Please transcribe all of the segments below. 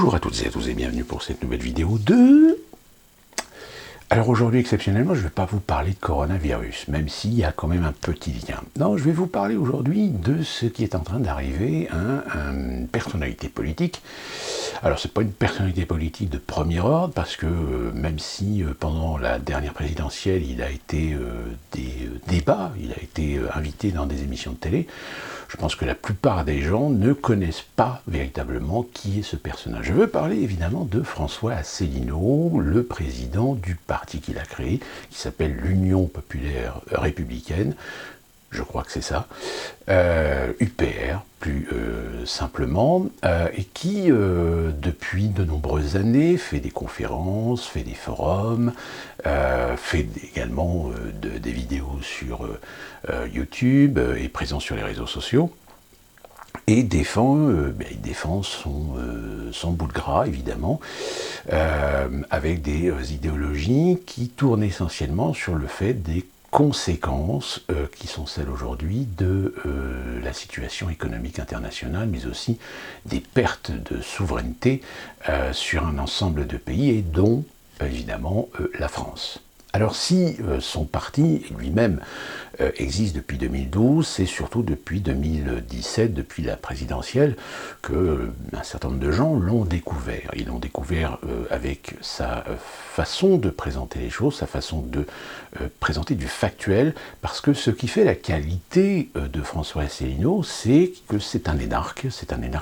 Bonjour à toutes et à tous et bienvenue pour cette nouvelle vidéo de... Alors aujourd'hui, exceptionnellement, je ne vais pas vous parler de coronavirus, même s'il y a quand même un petit lien. Non, je vais vous parler aujourd'hui de ce qui est en train d'arriver à une personnalité politique. Alors, c'est pas une personnalité politique de premier ordre, parce que même si pendant la dernière présidentielle, il a été des débats, il a été invité dans des émissions de télé, je pense que la plupart des gens ne connaissent pas véritablement qui est ce personnage. Je veux parler évidemment de François Asselineau, le président du parti qu'il a créé, qui s'appelle l'Union populaire républicaine, je crois que c'est ça, UPR plus simplement, et qui depuis de nombreuses années fait des conférences, fait des forums, fait également des vidéos sur YouTube, est présent sur les réseaux sociaux, et il défend son bout de gras, évidemment, avec des idéologies qui tournent essentiellement sur le fait des conséquences qui sont celles aujourd'hui de la situation économique internationale, mais aussi des pertes de souveraineté sur un ensemble de pays, et dont, évidemment, la France. Alors si son parti lui-même existe depuis 2012, c'est surtout depuis 2017, depuis la présidentielle, que un certain nombre de gens l'ont découvert. Ils l'ont découvert avec sa façon de présenter les choses, sa façon de présenter du factuel, parce que ce qui fait la qualité de François Asselineau, c'est que c'est un énarque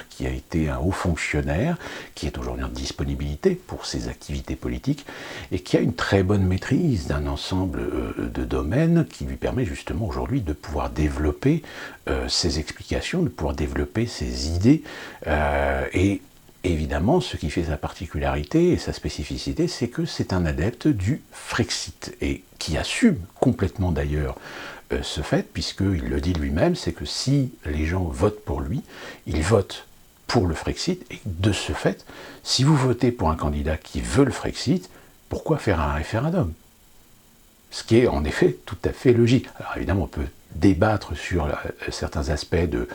qui a été un haut fonctionnaire, qui est aujourd'hui en disponibilité pour ses activités politiques, et qui a une très bonne maîtrise d'un ensemble de domaines qui lui permet justement aujourd'hui de pouvoir développer ses explications, de pouvoir développer ses idées, et évidemment, ce qui fait sa particularité et sa spécificité, c'est que c'est un adepte du Frexit, et qui assume complètement d'ailleurs ce fait, puisqu'il le dit lui-même, c'est que si les gens votent pour lui, ils votent pour le Frexit, et de ce fait, si vous votez pour un candidat qui veut le Frexit, pourquoi faire un référendum ? Ce qui est en effet tout à fait logique. Alors évidemment, on peut débattre sur certains aspects de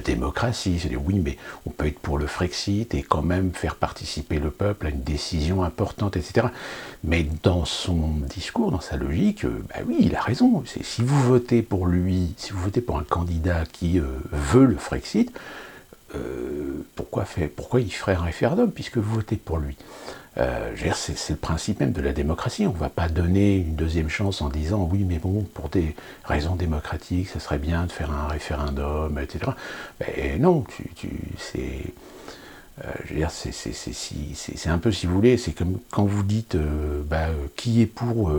démocratie, c'est-à-dire oui, mais on peut être pour le Frexit et quand même faire participer le peuple à une décision importante, etc. Mais dans son discours, dans sa logique, oui, il a raison. Si vous votez pour lui, si vous votez pour un candidat qui veut le Frexit, pourquoi il ferait un référendum puisque vous votez pour lui ? C'est le principe même de la démocratie. On ne va pas donner une deuxième chance en disant oui, mais bon, pour des raisons démocratiques, ça serait bien de faire un référendum, etc. Mais non, c'est un peu, si vous voulez, c'est comme quand vous dites qui est pour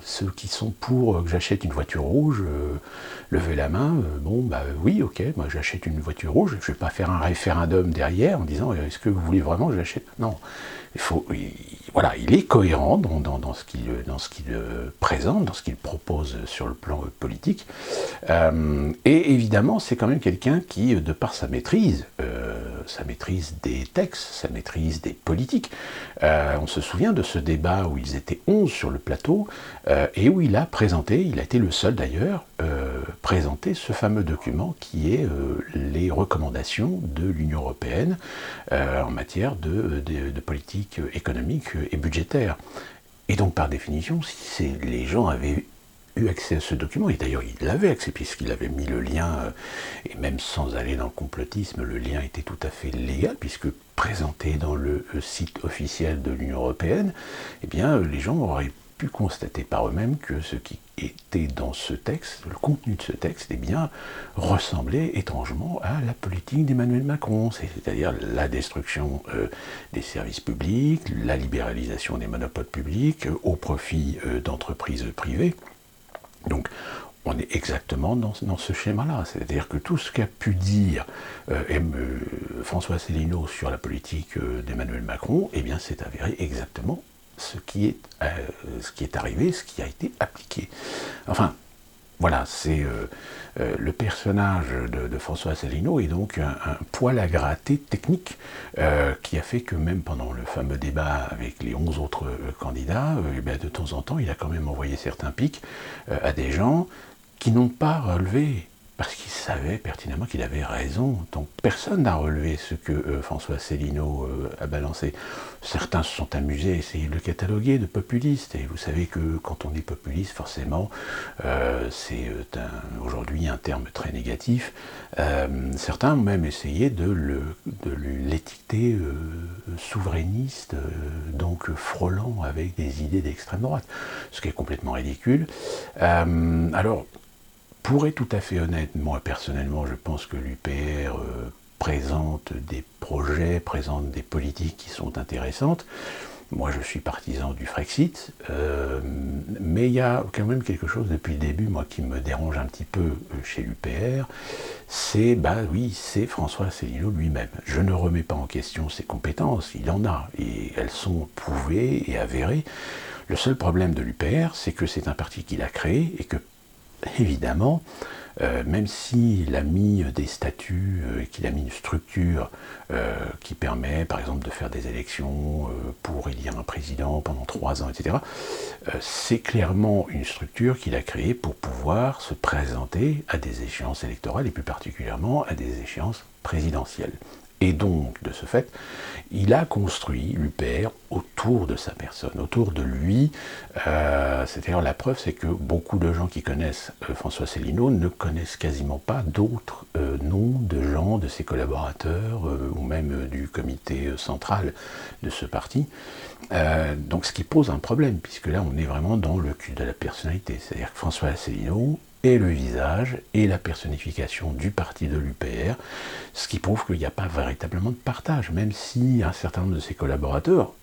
ceux qui sont pour que j'achète une voiture rouge, levez la main, oui, ok, moi j'achète une voiture rouge, je ne vais pas faire un référendum derrière en disant est-ce que vous voulez vraiment que j'achète ? Non, il est cohérent dans ce qu'il présente, dans ce qu'il propose sur le plan politique, et évidemment c'est quand même quelqu'un qui, de par sa maîtrise des textes, sa maîtrise des politiques, on se souvient de ce débat où ils étaient 11 sur le plateau, et où il a été le seul d'ailleurs, présenter ce fameux document qui est les recommandations de l'Union européenne en matière de politique économique et budgétaire. Et donc par définition, si les gens avaient eu accès à ce document, et d'ailleurs il l'avait accès puisqu'il avait mis le lien, et même sans aller dans le complotisme, le lien était tout à fait légal puisque présenté dans le site officiel de l'Union européenne, eh bien les gens auraient pu constater par eux-mêmes que ce qui était dans ce texte, le contenu de ce texte, eh bien, ressemblait étrangement à la politique d'Emmanuel Macron, c'est-à-dire la destruction des services publics, la libéralisation des monopoles publics au profit d'entreprises privées. Donc, on est exactement dans ce schéma-là, c'est-à-dire que tout ce qu'a pu dire François Asselineau sur la politique d'Emmanuel Macron, eh bien, c'est avéré exactement ce qui est arrivé, ce qui a été appliqué. Enfin, voilà, c'est le personnage de François Asselineau est donc un poil à gratter technique qui a fait que même pendant le fameux débat avec les 11 autres candidats, de temps en temps, il a quand même envoyé certains pics à des gens qui n'ont pas relevé parce qu'il savait pertinemment qu'il avait raison. Donc personne n'a relevé ce que François Asselineau a balancé. Certains se sont amusés à essayer de le cataloguer de populiste, et vous savez que quand on est populiste, forcément, c'est aujourd'hui un terme très négatif. Certains ont même essayé de l'étiqueter souverainiste, donc frôlant avec des idées d'extrême droite, ce qui est complètement ridicule. Alors, pour être tout à fait honnête, moi personnellement, je pense que l'UPR présente des projets, présente des politiques qui sont intéressantes. Moi, je suis partisan du Frexit, mais il y a quand même quelque chose depuis le début, moi, qui me dérange un petit peu chez l'UPR, c'est, oui, c'est François Asselineau lui-même. Je ne remets pas en question ses compétences, il en a, et elles sont prouvées et avérées. Le seul problème de l'UPR, c'est que c'est un parti qu'il a créé, et que, évidemment, même s'il a mis des statuts et qu'il a mis une structure qui permet, par exemple, de faire des élections pour élire un président pendant 3 ans, etc., c'est clairement une structure qu'il a créée pour pouvoir se présenter à des échéances électorales et plus particulièrement à des échéances présidentielles. Et donc, de ce fait, il a construit l'UPR autour de sa personne, autour de lui. C'est-à-dire, la preuve, c'est que beaucoup de gens qui connaissent François Asselineau ne connaissent quasiment pas d'autres noms de gens, de ses collaborateurs, ou même du comité central de ce parti. Donc, ce qui pose un problème, puisque là, on est vraiment dans le culte de la personnalité. C'est-à-dire que François Asselineau est le visage et la personnification du parti de l'UPR, ce qui prouve qu'il n'y a pas véritablement de partage, même si un certain nombre de ses collaborateurs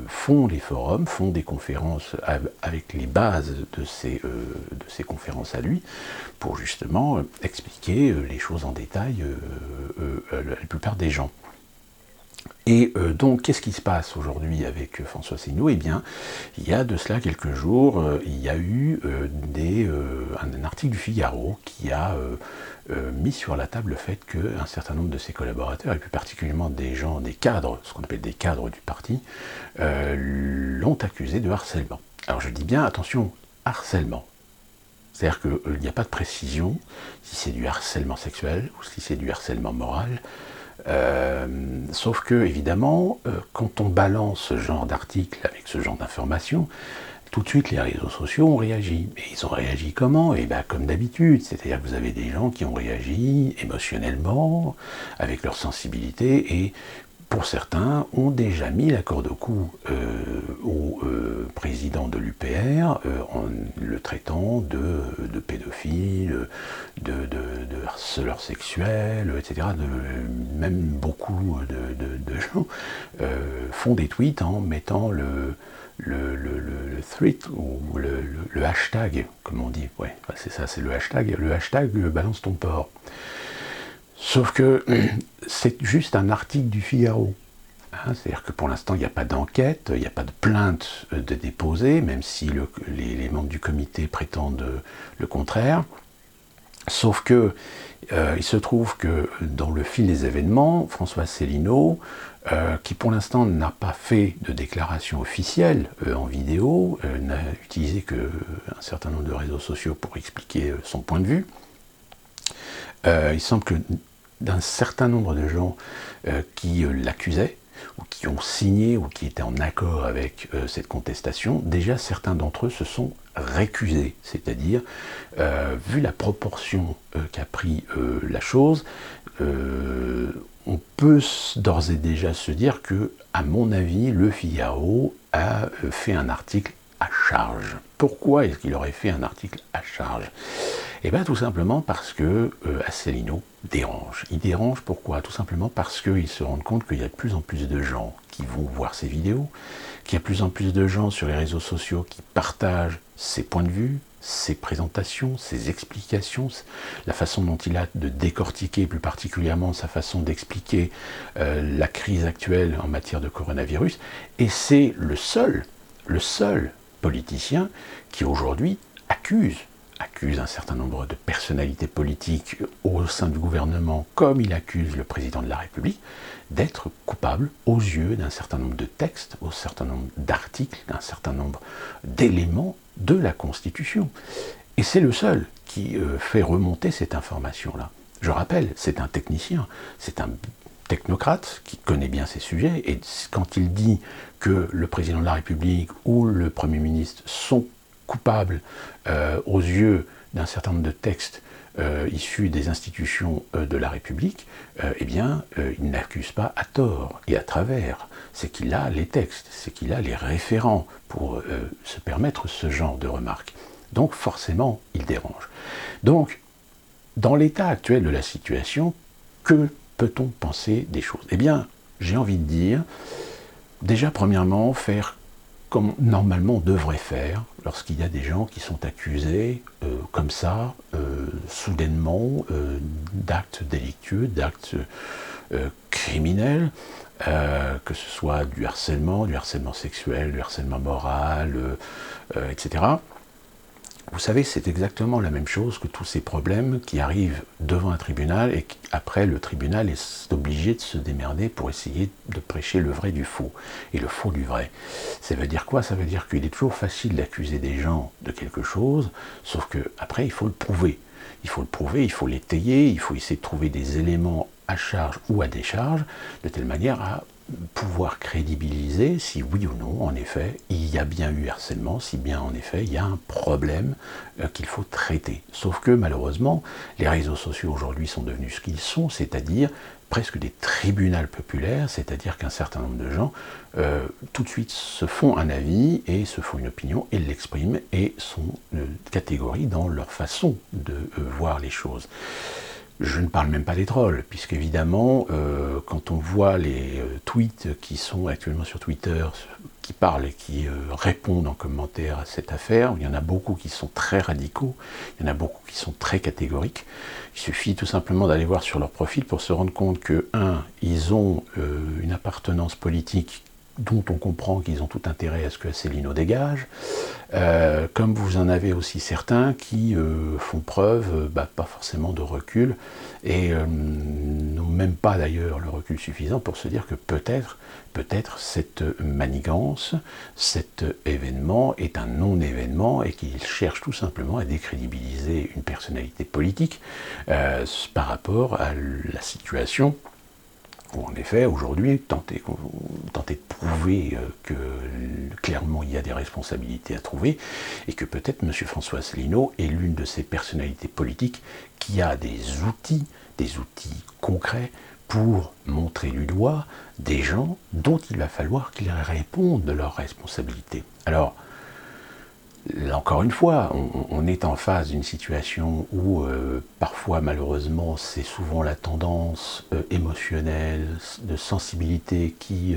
font des forums, font des conférences avec les bases de ces conférences à lui, pour justement expliquer les choses en détail à la plupart des gens. Et donc, qu'est-ce qui se passe aujourd'hui avec François Asselineau? Eh bien, il y a de cela quelques jours, il y a eu un article du Figaro qui a mis sur la table le fait qu'un certain nombre de ses collaborateurs, et plus particulièrement des gens, des cadres, ce qu'on appelle des cadres du parti, l'ont accusé de harcèlement. Alors je dis bien, attention, harcèlement. C'est-à-dire qu'il n'y a pas de précision si c'est du harcèlement sexuel ou si c'est du harcèlement moral. Sauf que, évidemment, quand on balance ce genre d'article avec ce genre d'informations, tout de suite les réseaux sociaux ont réagi. Et ils ont réagi comment? Et comme d'habitude, c'est-à-dire que vous avez des gens qui ont réagi émotionnellement, avec leur sensibilité, et pour certains, ont déjà mis la corde au cou au président de l'UPR en le traitant de pédophile, de harceleur sexuel, etc. Même beaucoup de gens font des tweets en mettant le tweet ou le hashtag, comme on dit. Ouais, c'est ça, c'est le hashtag balance ton porc. Sauf que c'est juste un article du Figaro. C'est-à-dire que pour l'instant, il n'y a pas d'enquête, il n'y a pas de plainte de déposer, même si les membres du comité prétendent le contraire. Sauf que il se trouve que dans le fil des événements, François Asselineau, qui pour l'instant n'a pas fait de déclaration officielle en vidéo, n'a utilisé qu'un certain nombre de réseaux sociaux pour expliquer son point de vue, il semble que d'un certain nombre de gens qui l'accusaient, ou qui ont signé, ou qui étaient en accord avec cette contestation, déjà certains d'entre eux se sont récusés. C'est-à-dire, vu la proportion qu'a pris la chose, on peut d'ores et déjà se dire que, à mon avis, le Figaro a fait un article à charge. Pourquoi est-ce qu'il aurait fait un article à charge? Eh bien tout simplement parce que Asselineau dérange. Il dérange pourquoi? Tout simplement parce qu'il se rend compte qu'il y a de plus en plus de gens qui vont voir ses vidéos, qu'il y a de plus en plus de gens sur les réseaux sociaux qui partagent ses points de vue, ses présentations, ses explications, la façon dont il a de décortiquer, plus particulièrement sa façon d'expliquer la crise actuelle en matière de coronavirus. Et c'est le seul politicien qui aujourd'hui accuse un certain nombre de personnalités politiques au sein du gouvernement, comme il accuse le président de la République, d'être coupable aux yeux d'un certain nombre de textes, d'un certain nombre d'articles, d'un certain nombre d'éléments de la Constitution. Et c'est le seul qui fait remonter cette information-là. Je rappelle, c'est un technicien, c'est un technocrate qui connaît bien ces sujets, et quand il dit que le président de la République ou le Premier ministre sont coupables aux yeux d'un certain nombre de textes issus des institutions de la République, eh bien, il n'accuse pas à tort et à travers. C'est qu'il a les textes, c'est qu'il a les référents pour se permettre ce genre de remarques. Donc forcément, il dérange. Donc, dans l'état actuel de la situation, que peut-on penser des choses? Eh bien, j'ai envie de dire, déjà, premièrement, faire comme normalement on devrait faire lorsqu'il y a des gens qui sont accusés comme ça, soudainement, d'actes délictueux, d'actes criminels, que ce soit du harcèlement sexuel, du harcèlement moral, etc. Vous savez, c'est exactement la même chose que tous ces problèmes qui arrivent devant un tribunal et qu'après le tribunal est obligé de se démerder pour essayer de prêcher le vrai du faux et le faux du vrai. Ça veut dire quoi? Ça veut dire qu'il est toujours facile d'accuser des gens de quelque chose, sauf qu'après il faut le prouver. Il faut le prouver, il faut l'étayer, il faut essayer de trouver des éléments à charge ou à décharge, de telle manière à pouvoir crédibiliser si oui ou non, en effet, il y a bien eu harcèlement, si bien en effet, il y a un problème qu'il faut traiter. Sauf que malheureusement, les réseaux sociaux aujourd'hui sont devenus ce qu'ils sont, c'est-à-dire presque des tribunaux populaires, c'est-à-dire qu'un certain nombre de gens tout de suite se font un avis et se font une opinion et l'expriment et sont catégories dans leur façon de voir les choses. Je ne parle même pas des trolls, puisqu'évidemment, quand on voit les tweets qui sont actuellement sur Twitter, qui parlent et qui répondent en commentaire à cette affaire, il y en a beaucoup qui sont très radicaux, il y en a beaucoup qui sont très catégoriques. Il suffit tout simplement d'aller voir sur leur profil pour se rendre compte que, ils ont une appartenance politique dont on comprend qu'ils ont tout intérêt à ce que Asselineau dégage, comme vous en avez aussi certains qui font preuve, pas forcément de recul, et n'ont même pas d'ailleurs le recul suffisant pour se dire que peut-être cette manigance, cet événement est un non-événement et qu'ils cherchent tout simplement à décrédibiliser une personnalité politique par rapport à la situation. En effet, aujourd'hui, tenter de prouver que clairement il y a des responsabilités à trouver et que peut-être M. François Asselineau est l'une de ces personnalités politiques qui a des outils concrets pour montrer du doigt des gens dont il va falloir qu'ils répondent de leurs responsabilités. Alors, là, encore une fois, on est en face d'une situation où parfois malheureusement c'est souvent la tendance émotionnelle, de sensibilité qui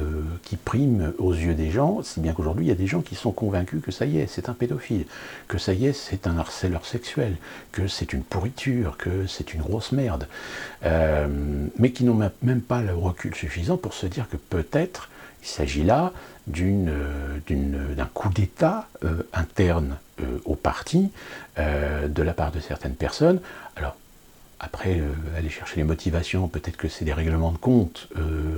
prime aux yeux des gens, si bien qu'aujourd'hui il y a des gens qui sont convaincus que ça y est, c'est un pédophile, que ça y est, c'est un harceleur sexuel, que c'est une pourriture, que c'est une grosse merde, mais qui n'ont même pas le recul suffisant pour se dire que peut-être il s'agit là d'un coup d'État interne au parti de la part de certaines personnes. Alors, après, aller chercher les motivations, peut-être que c'est des règlements de compte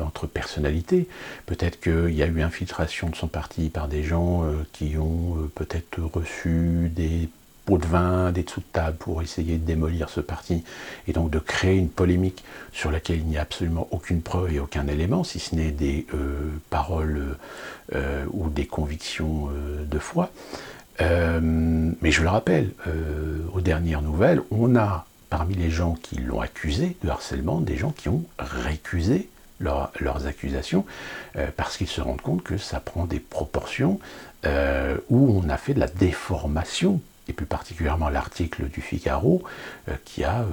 entre personnalités, peut-être qu'il y a eu infiltration de son parti par des gens qui ont peut-être reçu des pots de vin, des dessous de table pour essayer de démolir ce parti, et donc de créer une polémique sur laquelle il n'y a absolument aucune preuve et aucun élément, si ce n'est des paroles ou des convictions de foi. Mais je le rappelle, aux dernières nouvelles, on a parmi les gens qui l'ont accusé de harcèlement, des gens qui ont récusé leurs accusations, parce qu'ils se rendent compte que ça prend des proportions où on a fait de la déformation, et plus particulièrement l'article du Figaro, qui a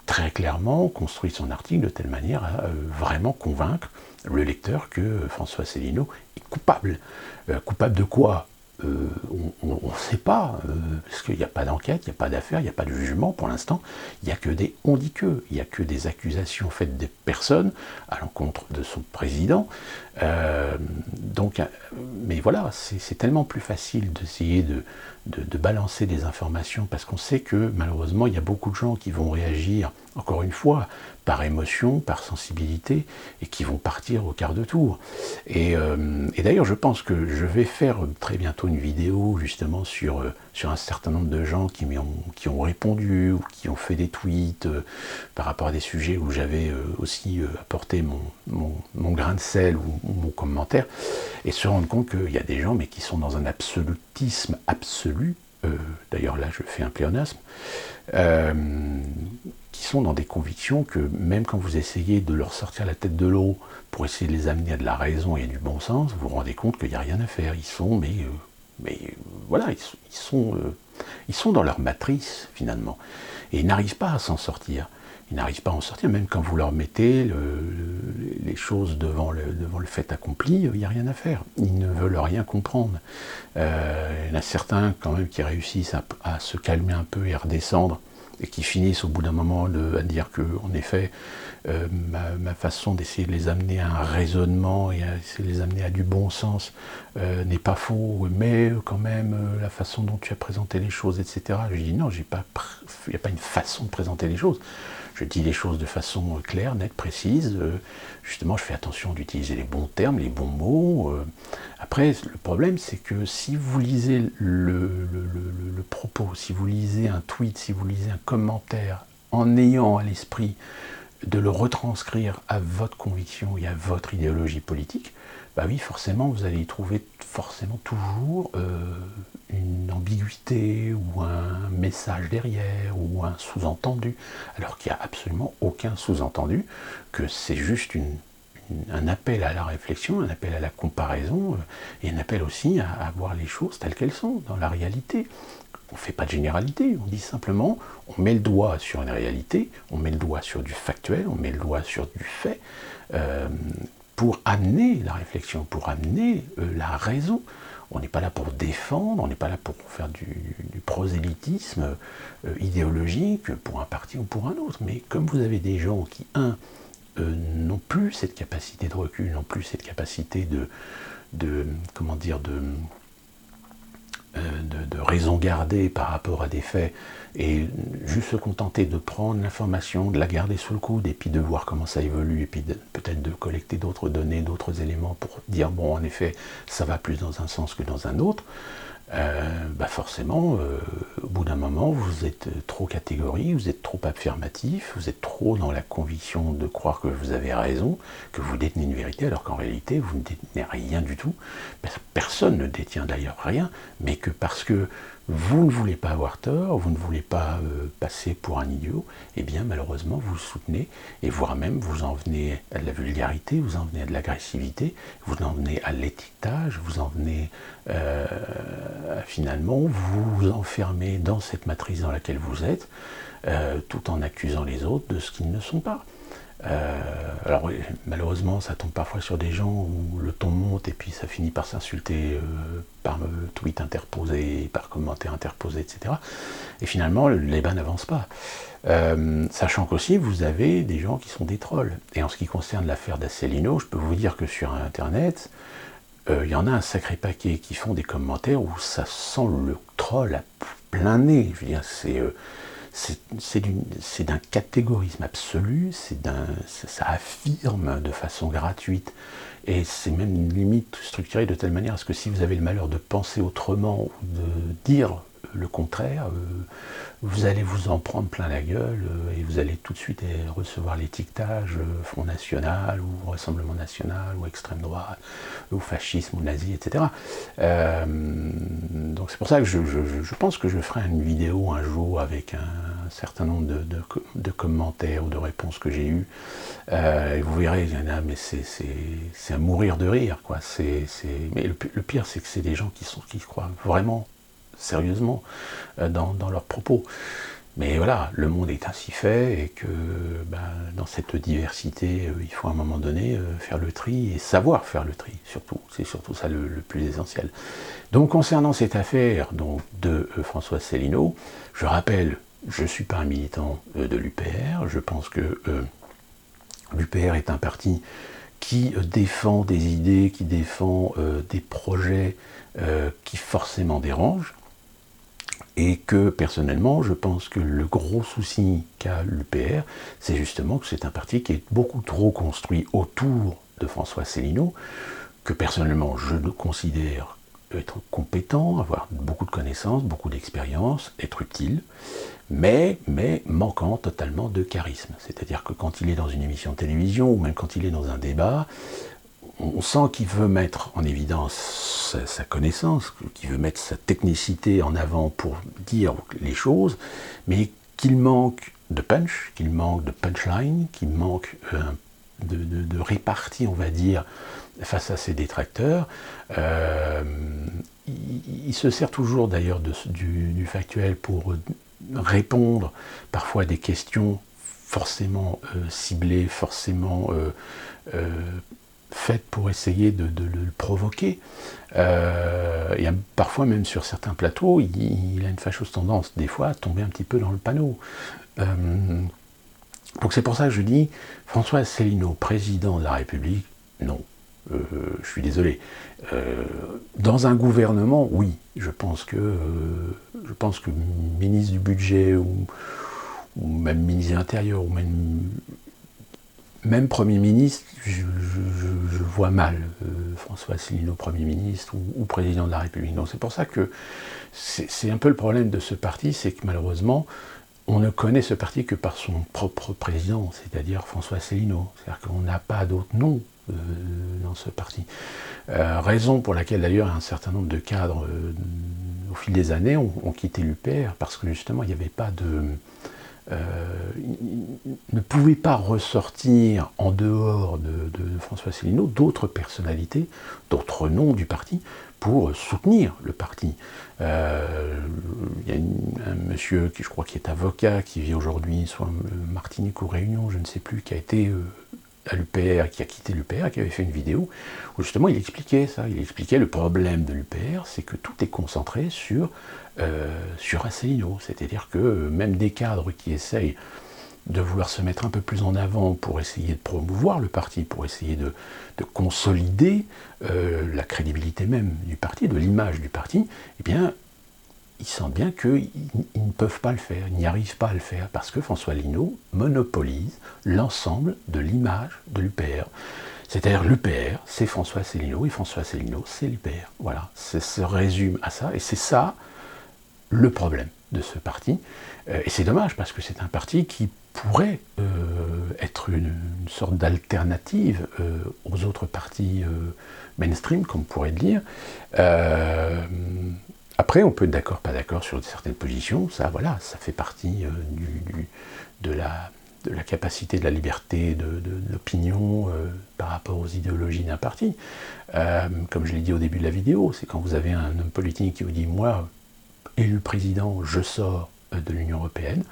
très clairement construit son article de telle manière à vraiment convaincre le lecteur que François Asselineau est coupable. Coupable de quoi ? On ne sait pas, parce qu'il n'y a pas d'enquête, il n'y a pas d'affaire, il n'y a pas de jugement pour l'instant, il n'y a que des on dit que, il n'y a que des accusations faites des personnes à l'encontre de son président. Mais voilà, c'est tellement plus facile d'essayer de balancer des informations, parce qu'on sait que malheureusement il y a beaucoup de gens qui vont réagir, encore une fois, par émotion, par sensibilité, et qui vont partir au quart de tour. Et d'ailleurs, je pense que je vais faire très bientôt une vidéo justement sur un certain nombre de gens qui ont répondu ou qui ont fait des tweets par rapport à des sujets où j'avais aussi apporté mon grain de sel ou mon commentaire, et se rendre compte qu'il y a des gens mais qui sont dans un absolutisme absolu. D'ailleurs là je fais un pléonasme, qui sont dans des convictions que même quand vous essayez de leur sortir la tête de l'eau pour essayer de les amener à de la raison et du bon sens, vous vous rendez compte qu'il n'y a rien à faire. Ils sont, voilà, ils sont dans leur matrice finalement, et ils n'arrivent pas à s'en sortir. Ils n'arrivent pas à en sortir, même quand vous leur mettez les choses devant le fait accompli, il n'y a rien à faire. Ils ne veulent rien comprendre. Il y en a certains quand même qui réussissent à se calmer un peu et à redescendre, et qui finissent au bout d'un moment à dire que, en effet, ma façon d'essayer de les amener à un raisonnement et à essayer de les amener à du bon sens n'est pas faux, mais quand même la façon dont tu as présenté les choses, etc. Je dis non, il n'y a pas une façon de présenter les choses. Je dis les choses de façon claire, nette, précise. Justement, je fais attention d'utiliser les bons termes, les bons mots. Après, le problème, c'est que si vous lisez le propos, si vous lisez un tweet, si vous lisez un commentaire, en ayant à l'esprit de le retranscrire à votre conviction et à votre idéologie politique, bah oui, forcément, vous allez y trouver forcément toujours une ambiguïté ou un message derrière ou un sous-entendu, alors qu'il n'y a absolument aucun sous-entendu, que c'est juste un appel à la réflexion, un appel à la comparaison, et un appel aussi à voir les choses telles qu'elles sont, dans la réalité. On ne fait pas de généralité, on dit simplement, on met le doigt sur une réalité, on met le doigt sur du factuel, on met le doigt sur du fait, pour amener la réflexion, pour amener la raison. On n'est pas là pour défendre, on n'est pas là pour faire du prosélytisme idéologique pour un parti ou pour un autre. Mais comme vous avez des gens qui, n'ont plus cette capacité de recul, n'ont plus cette capacité de raison gardée par rapport à des faits, et juste se contenter de prendre l'information, de la garder sous le coude, et puis de voir comment ça évolue, et puis peut-être de collecter d'autres données, d'autres éléments pour dire, bon, en effet, ça va plus dans un sens que dans un autre, forcément, au bout d'un moment, vous êtes trop catégorique, vous êtes trop affirmatif, vous êtes trop dans la conviction de croire que vous avez raison, que vous détenez une vérité, alors qu'en réalité, vous ne détenez rien du tout. Personne ne détient d'ailleurs rien, mais que parce que vous ne voulez pas avoir tort, vous ne voulez pas passer pour un idiot, eh bien malheureusement vous le soutenez, et voire même vous en venez à de la vulgarité, vous en venez à de l'agressivité, vous en venez à l'étiquetage, vous en venez finalement vous enfermer dans cette matrice dans laquelle vous êtes, tout en accusant les autres de ce qu'ils ne sont pas. Alors oui, malheureusement ça tombe parfois sur des gens où le ton monte et puis ça finit par s'insulter par tweet interposé, par commentaire interposé, etc. Et finalement le débat n'avance pas. Sachant qu'aussi vous avez des gens qui sont des trolls. Et en ce qui concerne l'affaire d'Asselineau, je peux vous dire que sur internet, il y en a un sacré paquet qui font des commentaires où ça sent le troll à plein nez. Je veux dire, c'est d'un catégorisme absolu, ça affirme de façon gratuite, et c'est même une limite structurée de telle manière à ce que si vous avez le malheur de penser autrement ou de dire le contraire, vous allez vous en prendre plein la gueule et vous allez tout de suite recevoir l'étiquetage Front National ou Rassemblement National ou extrême droite ou fascisme ou nazi, etc. Donc c'est pour ça que je pense que je ferai une vidéo un jour avec un certain nombre de commentaires ou de réponses que j'ai eues. Et vous verrez, il y en a, mais c'est à mourir de rire, quoi. Mais le pire, c'est que c'est des gens qui croient vraiment sérieusement dans leurs propos. Mais voilà, le monde est ainsi fait, et que dans cette diversité, il faut à un moment donné faire le tri, et savoir faire le tri, surtout. C'est surtout ça le plus essentiel. Donc concernant cette affaire de François Asselineau, je rappelle, je ne suis pas un militant de l'UPR, je pense que l'UPR est un parti qui défend des idées, qui défend des projets qui forcément dérangent. Et que personnellement, je pense que le gros souci qu'a l'UPR, c'est justement que c'est un parti qui est beaucoup trop construit autour de François Asselineau, que personnellement je le considère être compétent, avoir beaucoup de connaissances, beaucoup d'expérience, être utile, mais manquant totalement de charisme. C'est-à-dire que quand il est dans une émission de télévision, ou même quand il est dans un débat, on sent qu'il veut mettre en évidence sa connaissance, qu'il veut mettre sa technicité en avant pour dire les choses, mais qu'il manque de punch, qu'il manque de punchline, qu'il manque de répartie, on va dire, face à ses détracteurs. Il se sert toujours d'ailleurs du factuel pour répondre parfois à des questions forcément ciblées, forcément faites pour essayer de le provoquer. Il y a parfois même sur certains plateaux, il a une fâcheuse tendance des fois à tomber un petit peu dans le panneau. Donc c'est pour ça que je dis, François Asselineau, président de la République, non. Je suis désolé. Dans un gouvernement, oui. Je pense que ministre du budget ou même ministre de l'Intérieur ou même Premier ministre, je vois mal François Asselineau, Premier ministre ou Président de la République. Donc c'est pour ça que c'est un peu le problème de ce parti, c'est que malheureusement, on ne connaît ce parti que par son propre président, c'est-à-dire François Asselineau. C'est-à-dire qu'on n'a pas d'autre nom dans ce parti. Raison pour laquelle d'ailleurs un certain nombre de cadres au fil des années ont quitté l'UPR, parce que justement il n'y avait pas de... ne pouvait pas ressortir en dehors de François Asselineau d'autres personnalités, d'autres noms du parti pour soutenir le parti. Il y a un monsieur qui je crois qui est avocat, qui vit aujourd'hui soit Martinique ou Réunion, je ne sais plus, qui a été à l'UPR, qui a quitté l'UPR, qui avait fait une vidéo où justement il expliquait ça, il expliquait le problème de l'UPR, c'est que tout est concentré sur Asselineau, c'est-à-dire que même des cadres qui essayent de vouloir se mettre un peu plus en avant pour essayer de promouvoir le parti, pour essayer de consolider la crédibilité même du parti, de l'image du parti, eh bien, ils sentent bien qu'ils ne peuvent pas le faire, ils n'y arrivent pas à le faire, parce que François Asselineau monopolise l'ensemble de l'image de l'UPR. C'est-à-dire l'UPR, c'est François Asselineau, et François Asselineau, c'est l'UPR. Voilà, ça se résume à ça, et c'est ça le problème de ce parti. Et c'est dommage, parce que c'est un parti qui pourrait être une sorte d'alternative aux autres partis mainstream, comme on pourrait le dire. Après, on peut être d'accord, pas d'accord sur certaines positions, ça, voilà, ça fait partie de la capacité de la liberté de l'opinion par rapport aux idéologies d'un parti. Comme je l'ai dit au début de la vidéo, c'est quand vous avez un homme politique qui vous dit « moi, élu président, je sors de l'Union européenne »,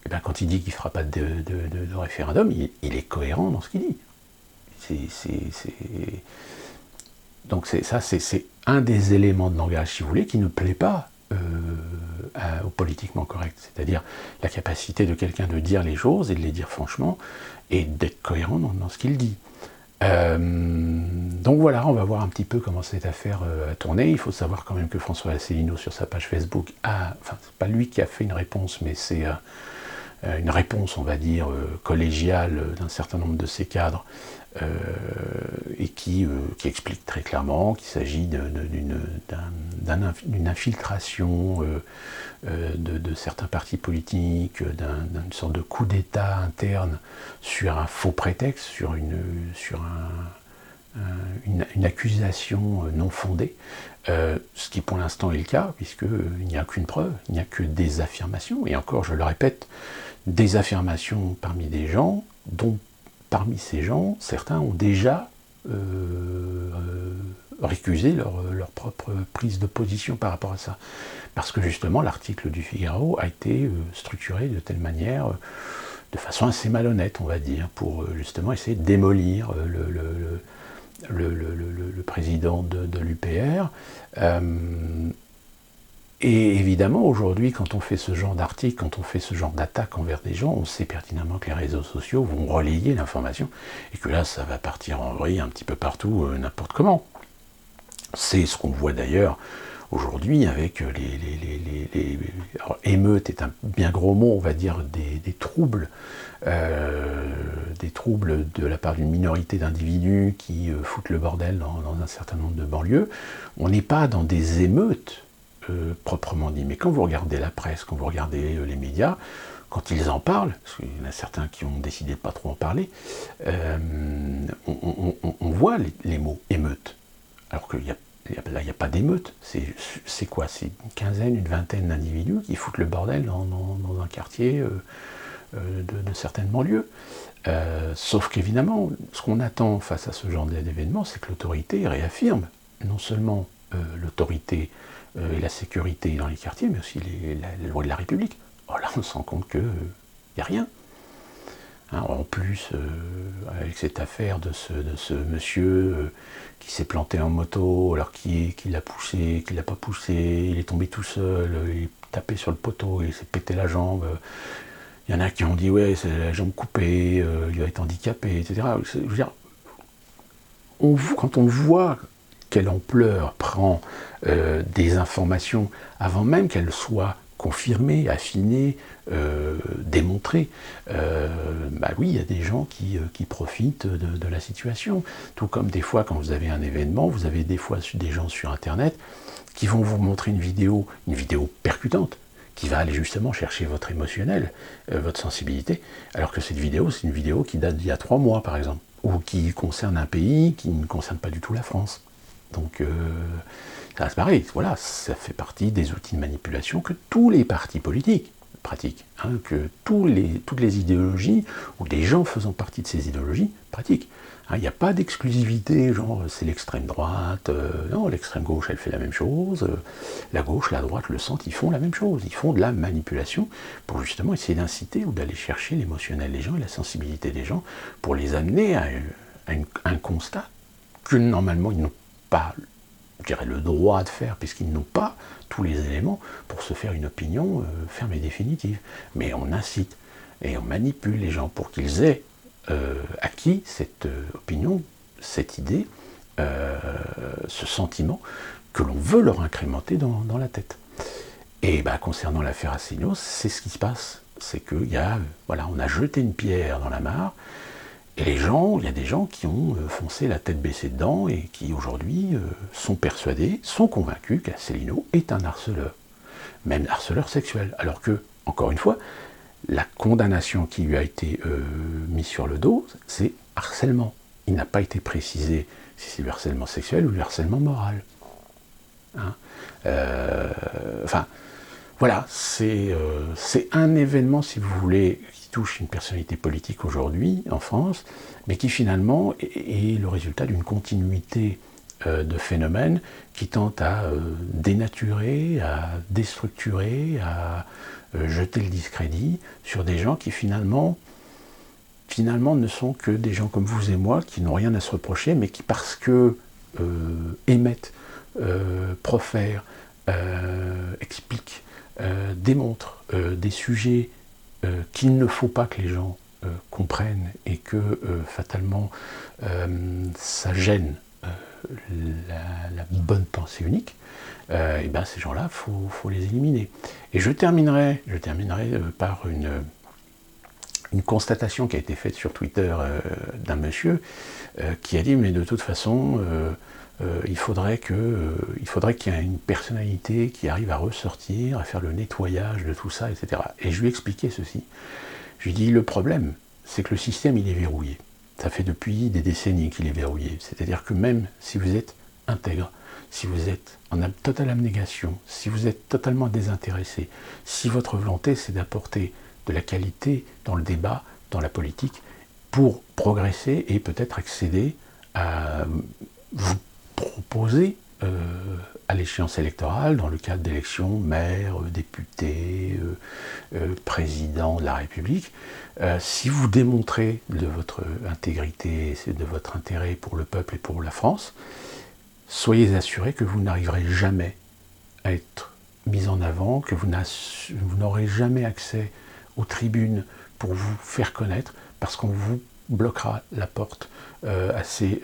et bien quand il dit qu'il ne fera pas de référendum, il est cohérent dans ce qu'il dit. Donc c'est un des éléments de langage, si vous voulez, qui ne plaît pas au politiquement correct. C'est-à-dire la capacité de quelqu'un de dire les choses et de les dire franchement et d'être cohérent dans ce qu'il dit. Donc voilà, on va voir un petit peu comment cette affaire a tourné. Il faut savoir quand même que François Asselineau, sur sa page Facebook, enfin, c'est pas lui qui a fait une réponse, mais c'est une réponse, on va dire, collégiale d'un certain nombre de ses cadres, et qui explique très clairement qu'il s'agit d'une infiltration de certains partis politiques, d'une sorte de coup d'État interne sur un faux prétexte, sur une accusation non fondée, ce qui pour l'instant est le cas, puisqu'il n'y a qu'une preuve, il n'y a que des affirmations, et encore, je le répète, des affirmations parmi des gens, dont parmi ces gens, certains ont déjà récusé leur propre prise de position par rapport à ça. Parce que justement, l'article du Figaro a été structuré de telle manière, de façon assez malhonnête, on va dire, pour justement essayer de démolir le président de l'UPR. Et évidemment, aujourd'hui, quand on fait ce genre d'article, quand on fait ce genre d'attaque envers des gens, on sait pertinemment que les réseaux sociaux vont relayer l'information, et que là, ça va partir en vrille un petit peu partout, n'importe comment. C'est ce qu'on voit d'ailleurs aujourd'hui, avec alors, émeute est un bien gros mot, on va dire des troubles de la part d'une minorité d'individus qui foutent le bordel dans un certain nombre de banlieues. On n'est pas dans des émeutes proprement dit, mais quand vous regardez la presse, quand vous regardez les médias, quand ils en parlent, parce qu'il y en a certains qui ont décidé de pas trop en parler, on voit les mots émeute, alors qu'il y a là, il n'y a pas d'émeute. C'est quoi? C'est une quinzaine, une vingtaine d'individus qui foutent le bordel dans un quartier de certaines banlieues. Sauf qu'évidemment, ce qu'on attend face à ce genre d'événement, c'est que l'autorité réaffirme non seulement l'autorité et la sécurité dans les quartiers, mais aussi la loi de la République. Alors là, on se rend compte qu'il n'y a rien. Hein, en plus, avec cette affaire de ce monsieur qui s'est planté en moto, alors qui l'a poussé, qui l'a pas poussé, il est tombé tout seul, il est tapé sur le poteau, il s'est pété la jambe. Il y en a qui ont dit ouais, c'est la jambe coupée, il va être handicapé, etc. Je veux dire, quand on voit quelle ampleur prend des informations avant même qu'elles soient confirmées, affinées, démontrées, bah oui, il y a des gens qui profitent de la situation. Tout comme des fois, quand vous avez un événement, vous avez des fois des gens sur Internet qui vont vous montrer une vidéo percutante, qui va aller justement chercher votre émotionnel, votre sensibilité, alors que cette vidéo, c'est une vidéo qui date d'il y a 3 mois, par exemple, ou qui concerne un pays qui ne concerne pas du tout la France. Donc, c'est pareil, voilà, ça fait partie des outils de manipulation que tous les partis politiques pratiquent, hein, que toutes les idéologies, ou des gens faisant partie de ces idéologies, pratiquent. Il n'y a pas d'exclusivité, genre c'est l'extrême droite, non, l'extrême gauche elle fait la même chose, la gauche, la droite, le centre, ils font la même chose, ils font de la manipulation pour justement essayer d'inciter ou d'aller chercher l'émotionnel des gens et la sensibilité des gens pour les amener à un constat que normalement ils n'ont pas, je dirais, le droit de faire, puisqu'ils n'ont pas tous les éléments pour se faire une opinion ferme et définitive. Mais on incite et on manipule les gens pour qu'ils aient acquis cette opinion, cette idée, ce sentiment que l'on veut leur incrémenter dans la tête. Et bah, concernant l'affaire Asselineau, c'est ce qui se passe. C'est qu'il y a, voilà, on a jeté une pierre dans la mare, et il y a des gens qui ont foncé la tête baissée dedans et qui aujourd'hui sont persuadés, sont convaincus qu'Asselineau est un harceleur, même harceleur sexuel. Alors que, encore une fois, la condamnation qui lui a été mise sur le dos, c'est harcèlement. Il n'a pas été précisé si c'est du harcèlement sexuel ou du harcèlement moral. Hein, enfin, voilà, c'est un événement, si vous voulez, qui touche une personnalité politique aujourd'hui en France, mais qui finalement est le résultat d'une continuité de phénomènes qui tentent à dénaturer, à déstructurer, à jeter le discrédit sur des gens qui finalement ne sont que des gens comme vous et moi, qui n'ont rien à se reprocher, mais qui, parce que émettent, profèrent, expliquent, démontrent des sujets qu'il ne faut pas que les gens comprennent et que fatalement ça gêne la bonne pensée unique, et ben ces gens-là, faut les éliminer. Et je terminerai par une constatation qui a été faite sur Twitter d'un monsieur qui a dit, mais de toute façon, il faudrait qu'il y ait une personnalité qui arrive à ressortir, à faire le nettoyage de tout ça, etc. Et je lui ai expliqué ceci. Je lui ai dit, le problème, c'est que le système, il est verrouillé. Ça fait depuis des décennies qu'il est verrouillé. C'est-à-dire que même si vous êtes intègre, si vous êtes en totale abnégation, si vous êtes totalement désintéressé, si votre volonté, c'est d'apporter de la qualité dans le débat, dans la politique, pour progresser et peut-être accéder à vous proposer à l'échéance électorale, dans le cadre d'élections, maire, député, président de la République, si vous démontrez de votre intégrité, de votre intérêt pour le peuple et pour la France, soyez assurés que vous n'arriverez jamais à être mis en avant, que vous n'aurez jamais accès aux tribunes pour vous faire connaître, parce qu'on vous bloquera la porte à ces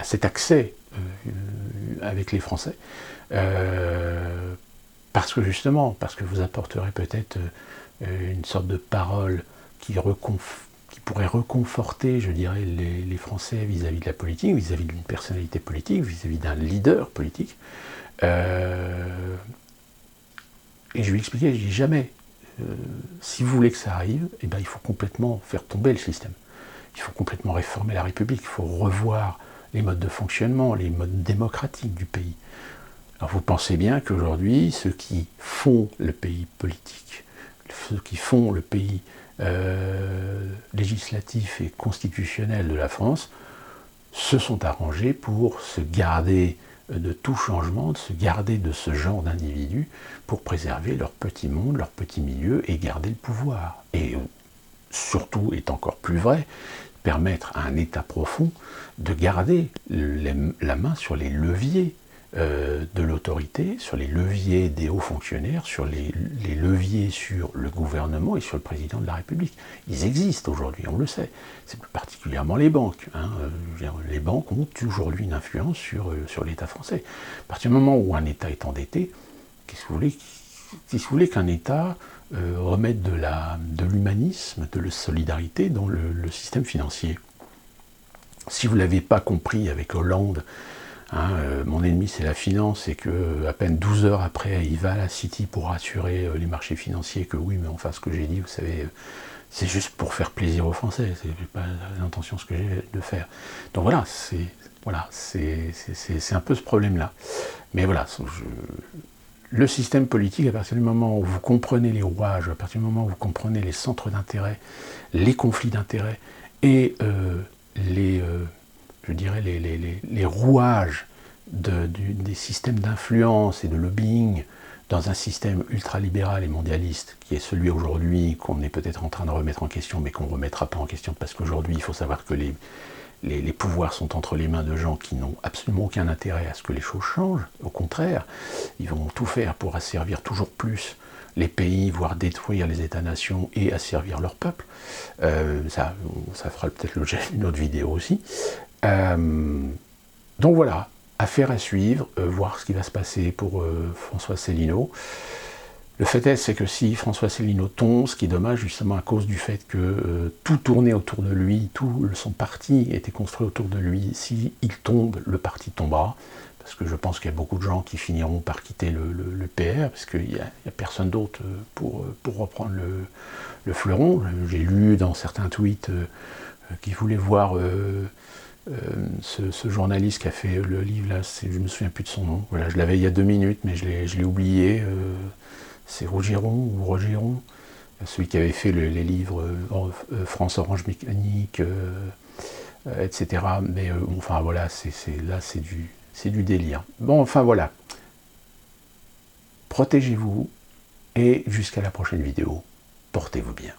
cet accès avec les Français, parce que justement, parce que vous apporterez peut-être une sorte de parole qui pourrait reconforter, je dirais, les Français vis-à-vis de la politique, vis-à-vis d'une personnalité politique, vis-à-vis d'un leader politique. Et je lui expliquais, je dis jamais, si vous voulez que ça arrive, eh ben, il faut complètement faire tomber le système. Il faut complètement réformer la République, il faut revoir les modes de fonctionnement, les modes démocratiques du pays. Alors vous pensez bien qu'aujourd'hui, ceux qui font le pays politique, ceux qui font le pays législatif et constitutionnel de la France, se sont arrangés pour se garder de tout changement, de se garder de ce genre d'individus pour préserver leur petit monde, leur petit milieu et garder le pouvoir. Et surtout, est encore plus vrai, permettre à un État profond de garder la main sur les leviers de l'autorité, sur les leviers des hauts fonctionnaires, sur les leviers sur le gouvernement et sur le président de la République. Ils existent aujourd'hui, on le sait. C'est plus particulièrement les banques. Les banques ont aujourd'hui une influence sur l'État français. À partir du moment où un État est endetté, qu'est-ce que vous voulez qu'un État remette de l'humanisme, de la solidarité dans le système financier? Si vous ne l'avez pas compris avec Hollande, mon ennemi c'est la finance, et que à peine 12 heures après il va à la City pour rassurer les marchés financiers que oui, mais enfin ce que j'ai dit, vous savez, c'est juste pour faire plaisir aux Français, c'est pas l'intention ce que j'ai de faire. Donc voilà, c'est un peu ce problème-là. Mais voilà, le système politique, à partir du moment où vous comprenez les rouages, à partir du moment où vous comprenez les centres d'intérêt, les conflits d'intérêt et je dirais les rouages des systèmes d'influence et de lobbying dans un système ultralibéral et mondialiste, qui est celui aujourd'hui qu'on est peut-être en train de remettre en question, mais qu'on ne remettra pas en question, parce qu'aujourd'hui, il faut savoir que les pouvoirs sont entre les mains de gens qui n'ont absolument aucun intérêt à ce que les choses changent. Au contraire, ils vont tout faire pour asservir toujours plus les pays, voire détruire les États-nations et asservir leur peuple. Ça fera peut-être l'objet d'une autre vidéo aussi. Donc voilà, affaire à suivre, voir ce qui va se passer pour François Asselineau. Le fait est, c'est que si François Asselineau tombe, ce qui est dommage justement à cause du fait que tout tournait autour de lui, tout son parti était construit autour de lui, s'il tombe, le parti tombera, parce que je pense qu'il y a beaucoup de gens qui finiront par quitter le PR, parce qu'il n'y a personne d'autre pour reprendre le fleuron. J'ai lu dans certains tweets qui voulaient voir ce journaliste qui a fait le livre, là, je ne me souviens plus de son nom, voilà, je l'avais il y a 2 minutes, mais je l'ai oublié, c'est Rougiron ou Rogiron, celui qui avait fait les livres France Orange Mécanique, etc. Mais enfin voilà, là c'est du délire. Bon, enfin voilà. Protégez-vous et jusqu'à la prochaine vidéo. Portez-vous bien.